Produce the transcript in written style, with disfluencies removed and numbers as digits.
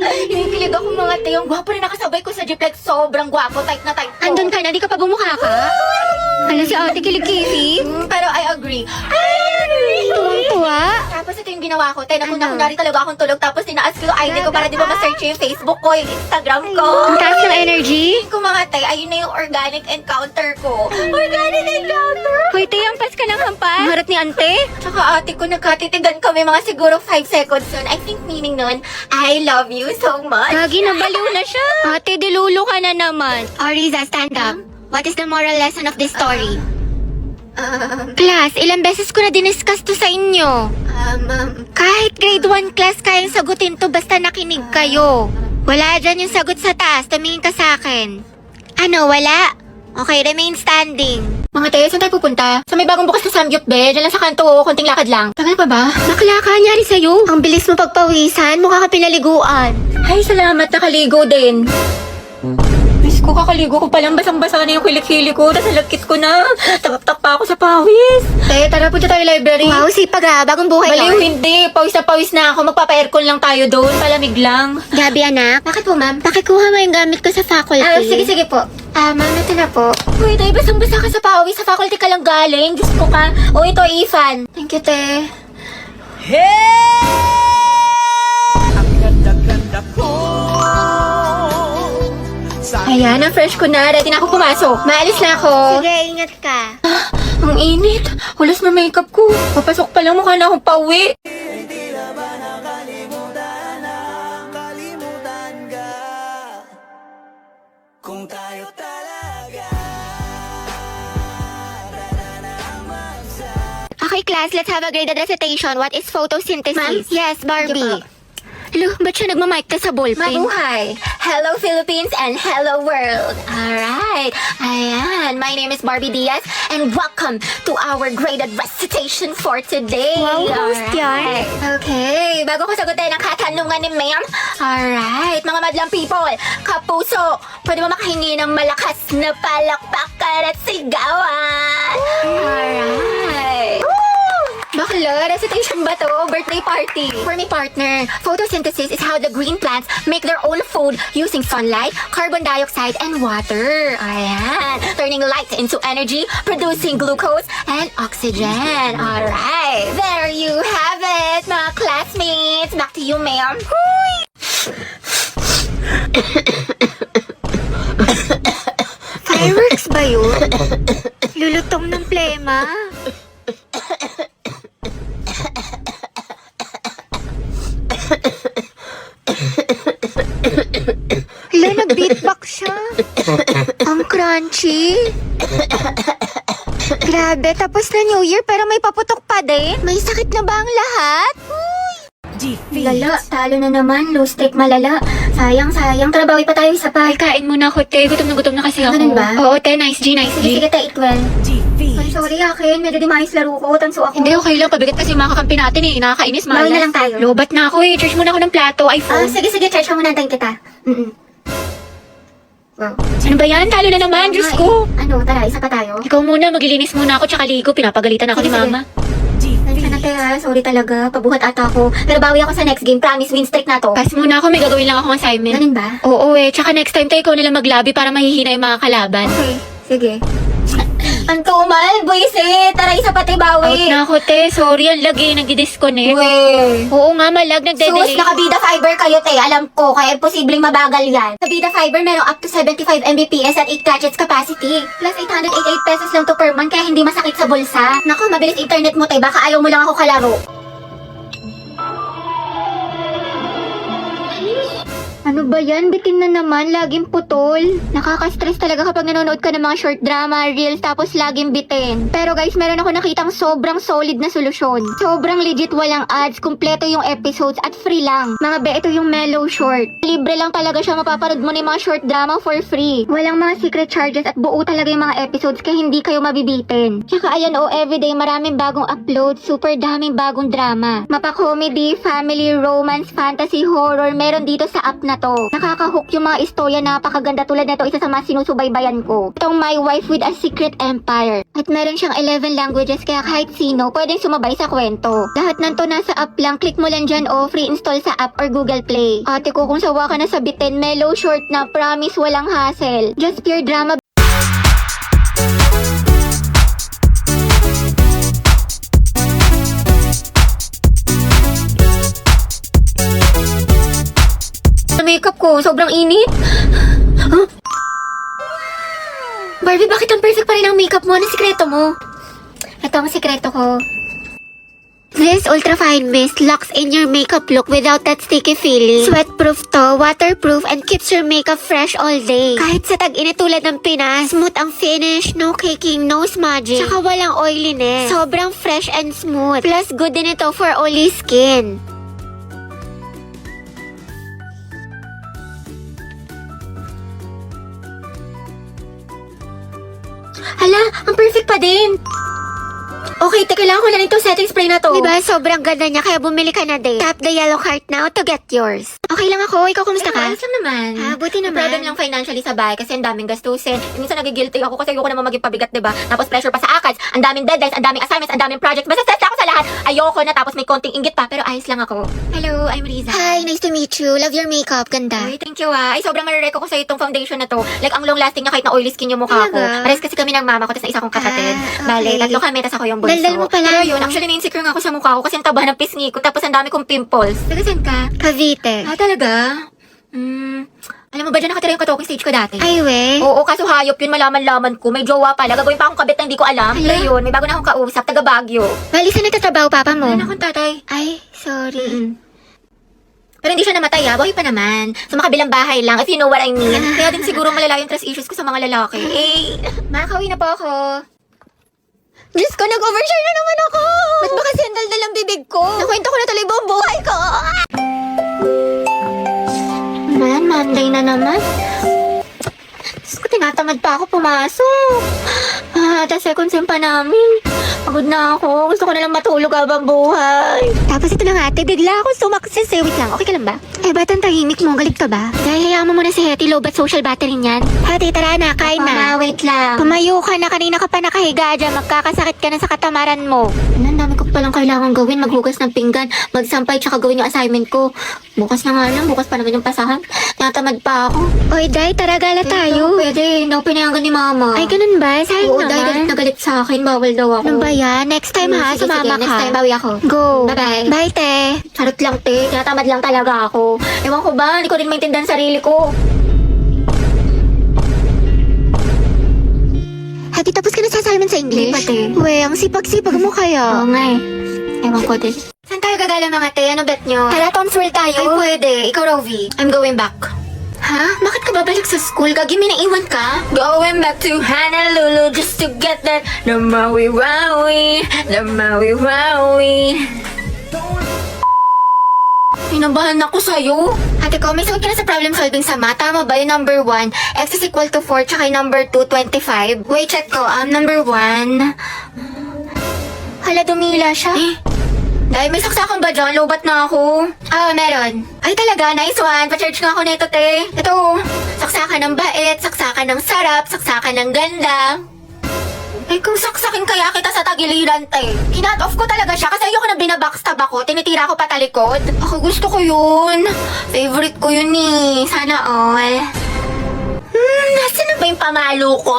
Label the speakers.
Speaker 1: Hinikilig ako mga te. Yung gwapo rin nakasabay ko sa jeep. Like, sobrang gwapo. Type na type ko.
Speaker 2: Andun ka na, di ka pa bumukha ka? Hala si ate kilikili.
Speaker 1: Pero I agree.
Speaker 2: Tuwang-tuwa.
Speaker 1: Tapos ito yung ginawa ko. Te, kunwari talaga akong tulog. Tapos tinaas ko yung ID ko para di ba ma-search yung Facebook ko, yung Instagram ko.
Speaker 2: Ang taas ng energy.
Speaker 1: Ko mga te, ayun na yung organic encounter ko. Organic encounter?
Speaker 2: Hoy, te, ang pas ka ng hampas. Ang harap ni ante.
Speaker 1: Tsaka ate ko, nagkatitigan kami mga siguro 5 seconds nun. I think meaning nun, I love you so much.
Speaker 2: Gagi, nabaliw na siya. Ate, dilulo ka na naman. Oriza, stand up. What is the moral lesson of this story? Class, ilang beses ko na diniscuss to sa inyo. Kahit grade 1 class kayang sagutin to basta nakinig kayo. Wala dyan yung sagot sa taas. Tumingin ka sa akin. Ano, wala? Okay, remain standing.
Speaker 1: Mga te, saan tayo pupunta? Sa may bagong bukas na Samgyup, be. Diyan lang sa kanto, konting lakad lang. Tagal pa ba?
Speaker 2: Bakla ka, nyari sa'yo. Ang bilis mo pagpawisan, mukha ka pinaliguan.
Speaker 1: Ay, salamat, nakaligo din. Miss ko, kakaligo ko palang basang-basa na yung kilikili ko. Tapos nalagkit ko na. Tagaptak pa ako sa pawis. Te, tara, punta tayo library.
Speaker 2: Wow, sipag ah, bagong buhay
Speaker 1: Baliw,
Speaker 2: yun.
Speaker 1: hindi. Pawis na ako. Magpapa-aircon lang tayo doon. Palamig lang.
Speaker 2: Gabi anak,
Speaker 1: Bakit po, ma'am?
Speaker 2: pakikuha mo yung gamit ko sa faculty.
Speaker 1: Sige po. Ma'am, ito na po. Uy, tayo, basang-basa ka sa pawis. Sa faculty ka lang galing. Diyos ko ka. O, ito, Ethan. Thank you, te. Ayan, ang fresh ko na. Ready na ako pumasok. Maalis na ako.
Speaker 2: Sige, ingat ka.
Speaker 1: Ang init. Hulas na makeup ko. Papasok pa lang, mukha na akong pauwi.
Speaker 2: Okay, class, let's have a graded recitation. What is photosynthesis?
Speaker 1: Ma'am?
Speaker 2: Yes, Barbie.
Speaker 1: Sige po.
Speaker 2: Hello, ba't siya nagmamic ka sa ballpen?
Speaker 1: Mabuhay! Hello Philippines and hello world! Alright, ayan, my name is Barbie Diaz and welcome to our graded recitation for today!
Speaker 2: Wow, host yan.
Speaker 1: Okay, bago ko sagutin ang katanungan ni ma'am, alright, mga madlang people, kapuso, pwede ba makahingi ng malakas na palakpakan at sigawan? Alright! Bakla, recitation ba to? Birthday party. For my partner, photosynthesis is how the green plants make their own food using sunlight, carbon dioxide, and water. Ayan. Turning light into energy, producing glucose and oxygen. Alright. There you have it, mga classmates. Back to you, ma'am.
Speaker 2: Fireworks ba yun? Lulutong ng plema. Hala, nag-beatbox siya. Ang crunchy. Grabe, tapos na New Year pero may paputok pa din. May sakit na ba ang lahat?
Speaker 1: Lala, talo na naman. Low stake malala. Sayang. Trabawi pa tayo isa pa.
Speaker 2: Ay, kain muna ako, te. Gutom na kasi ako.
Speaker 1: Ganun ba?
Speaker 2: Oo, te. Nice G.
Speaker 1: Sige, ta, equal. Ay, sorry akin. Medyo di maayos laro ko. Tanso ako.
Speaker 2: Hindi, okay lang. Pabigat kasi yung mga kakampi natin eh. Nakakainis, malas.
Speaker 1: Bawal na lang tayo.
Speaker 2: Lobat na ako eh. Charge muna ako ng plato. iPhone.
Speaker 1: Sige, charge mo muna. Antayin kita. Wow.
Speaker 2: Ano ba yan? Talo na naman. Diyos ko.
Speaker 1: Ano, tara, isa pa tayo.
Speaker 2: Ikaw muna. Maglilinis muna ako tsaka ligo. Pinapagalitan ako ni
Speaker 1: Sige,
Speaker 2: mama.
Speaker 1: Tansa na tayo, sorry talaga. Pabuhat ata ako. Pero bawi ako sa next game. Promise, win streak na to.
Speaker 2: Pass muna ako. May gagawin lang akong assignment.
Speaker 1: Ganun ba?
Speaker 2: Oo eh. Tsaka next time tayo ikaw nalang maglabi para mahihina yung mga kalaban.
Speaker 1: Okay, sige. Ang tumal, buisit. Tara, isa pa tayo
Speaker 2: Out
Speaker 1: bawi.
Speaker 2: na ako, te. Sorry, ang lagi. Nagdi-disconnect.
Speaker 1: Weh.
Speaker 2: Oo nga, malag.
Speaker 1: Sus,
Speaker 2: Nagde-delay.
Speaker 1: nakabida fiber kayo, te. Alam ko, kaya posibleng mabagal yan. Sa Bida Fiber, merong up to 75 Mbps at 8 gadgets capacity. Plus 888 pesos lang to per month, kaya hindi masakit sa bulsa. Naku, mabilis internet mo, te. Baka ayaw mo lang ako kalaro.
Speaker 2: Ano ba yan? Bitin na naman. Laging putol. Nakaka-stress talaga kapag nanonood ka ng mga short drama, reels, tapos laging bitin. Pero guys, meron ako nakitang sobrang solid na solusyon. Sobrang legit, walang ads, kumpleto yung episodes, at free lang. Mga be, ito yung Mellow Short. Libre lang talaga siya, mapapanood mo na yung mga short drama for free. Walang mga secret charges at buo talaga yung mga episodes kaya hindi kayo mabibitin. Tsaka ayan everyday maraming bagong upload, super daming bagong drama. Mapa-comedy, family, romance, fantasy, horror, meron dito sa app na na to. Nakaka-hook yung mga istorya, napakaganda tulad nito, isa sa mga sinusubaybayan ko. Itong My Wife with a Secret Empire. At meron siyang 11 languages kaya kahit sino pwedeng sumabay sa kwento. Lahat ng to nasa app lang, click mo lang dyan o free install sa app or Google Play. Ate ko, kung sawa ka na sa bitin, mellow short na, promise walang hassle. Just pure drama. Makeup ko, sobrang init. Huh? Barbie, bakit ang perfect pa rin ang makeup mo? Anong sikreto mo? Ito ang sikreto ko. This Ultra Fine Mist locks in your makeup look without that sticky feeling. Sweatproof to, waterproof, and keeps your makeup fresh all day. Kahit sa tag-init tulad ng Pinas, smooth ang finish, no caking, no smudging. Tsaka walang oiliness. Sobrang fresh and smooth. Plus, good din ito for oily skin. Hala, ang perfect pa din. Okay, kailangan ko lang itong setting spray na to. Diba, sobrang ganda niya kaya bumili ka na din. Tap the yellow heart now to get yours. Okay lang ako, ikaw kumusta ka?
Speaker 1: Ayos lang naman.
Speaker 2: Buti naman.
Speaker 1: Problem lang financially sa bahay kasi ang daming gastusin. Minsan nagigilty ako kasi ayoko naman maging pabigat, diba? Tapos pressure pa sa ACADS, ang daming deadlines, ang daming assignments, ang daming projects. Basta stress ako sa lahat. Ayoko na tapos may konting inggit pa pero ayos lang ako. Hello, I'm Riza.
Speaker 2: Hi, nice to meet you. Love your makeup. Ganda.
Speaker 1: Ay, thank you Ay, sobrang marireko ko sa itong foundation na to. Like, ang long lasting niya kahit na oily skin yung mukha ko.
Speaker 2: Talaga?
Speaker 1: Pares kasi kami ng mama ko, tapos na isa kong kapatid.
Speaker 2: Ah, okay.
Speaker 1: Bale, tatlo kami, tapos ako yung bunso.
Speaker 2: Daldal mo pala,
Speaker 1: Pero
Speaker 2: no?
Speaker 1: yun, actually, na-insecure nga ako sa mukha ko kasi ang taba ng pisngi ko, tapos ang dami kong pimples. Taga saan ka?
Speaker 2: Cavite.
Speaker 1: Talaga? Alam mo ba dyan nakatira yung katoking stage ko dati?
Speaker 2: Ay, we.
Speaker 1: Oo, kaso hayop yun, malaman-laman ko. May jowa pala. Gagawin pa akong kabit na hindi ko alam.
Speaker 2: Hala?
Speaker 1: Pero yun, may bago na akong kausap. Taga Baguio.
Speaker 2: Bali, saan nagtatrabaho papa mo?
Speaker 1: Ano akong tatay?
Speaker 2: Ay, sorry.
Speaker 1: Pero hindi siya namatay buhay pa naman. Sa makabilang bahay lang, if you know what I mean. Kaya din siguro malala yung trust issues ko sa mga lalaki. Makakauwi na po ako.
Speaker 2: Diyos ko, nag-overshare na naman ako! Ba't ba kasi ang daldal ang bibig ko? Nakwento ko na tuloy buong buhay ko! Man, Monday na naman. Diyos ko, tinatamad pa ako pumasok. Tapos second sem pa namin. Pagod na ako. Gusto ko na lang matulog habang buhay. Tapos ito na nga, ate, bigla ako sumaksis eh. Wait lang, okay ka lang ba? Eh, ba't ang tahimik mo? Galit ka ba? Dahil hayaan mo muna si Hetty, low bat social battery niyan. Ate, tara na, kain na. Wait lang. Tumayo ka na, kanina ka pa nakahiga dyan. Magkakasakit ka na sa katamaran mo. Ang dami ko palang kailangan gawin. Maghugas ng pinggan, magsampay, tsaka gawin yung assignment ko. Bukas na nga lang, bukas pa naman yung pasahan. Natamad pa ako. Oy, Day, tara gala tayo. Pwede, no, pinayagan ni mama. Ay, ganun ba? Sayang
Speaker 1: Oo, dahil galit na galit sa akin, bawal daw ako.
Speaker 2: Ano ba yan? Next time ha,
Speaker 1: Sige,
Speaker 2: sumama
Speaker 1: sige, next
Speaker 2: ka.
Speaker 1: time, bawi ako.
Speaker 2: Go.
Speaker 1: Bye-bye.
Speaker 2: Bye, te.
Speaker 1: Charot lang, te. Tinatamad lang talaga ako. Ewan ko ba, hindi ko rin maintindihan sarili ko.
Speaker 2: Hati, tapos ka na sa assignment sa English?
Speaker 1: Hindi pa, te.
Speaker 2: We, ang sipag-sipag mo kaya.
Speaker 1: Oo nga eh. Ewan ko din. Saan tayo gagala mga te? Ano bet nyo?
Speaker 2: Tara, Tonswell tayo.
Speaker 1: Ay, pwede. Ikaw, Rovi. I'm going back. Ha? Bakit ka babalik sa school? Gagi, may naiwan ka? Going back to Honolulu just to get that Namawi-wawi, Namawi-wawi. Pinabahan ako sa'yo. Ate ko, may sagot ka na sa problem solving sa math. Tama ba yung number 1? X is equal to 4, tsaka yung number 2, 25. Wait, check ko. Number 1. Hala, dumila siya. Dahil may saksakan ba dyan? Lobat na ako. Meron. Ay talaga, nice one. Pa-charge nga ako nito, te. Ito, saksakan ng bait, saksakan ng sarap, saksakan ng ganda. Eh kung saksakin kaya kita sa tagiliran, te. Kinat off ko talaga siya kasi ayoko na binabackstab ako. Tinitira ko patalikod. Ako gusto ko yun. Favorite ko yun eh. Sana all. Nasaan na ba yung pamalo ko?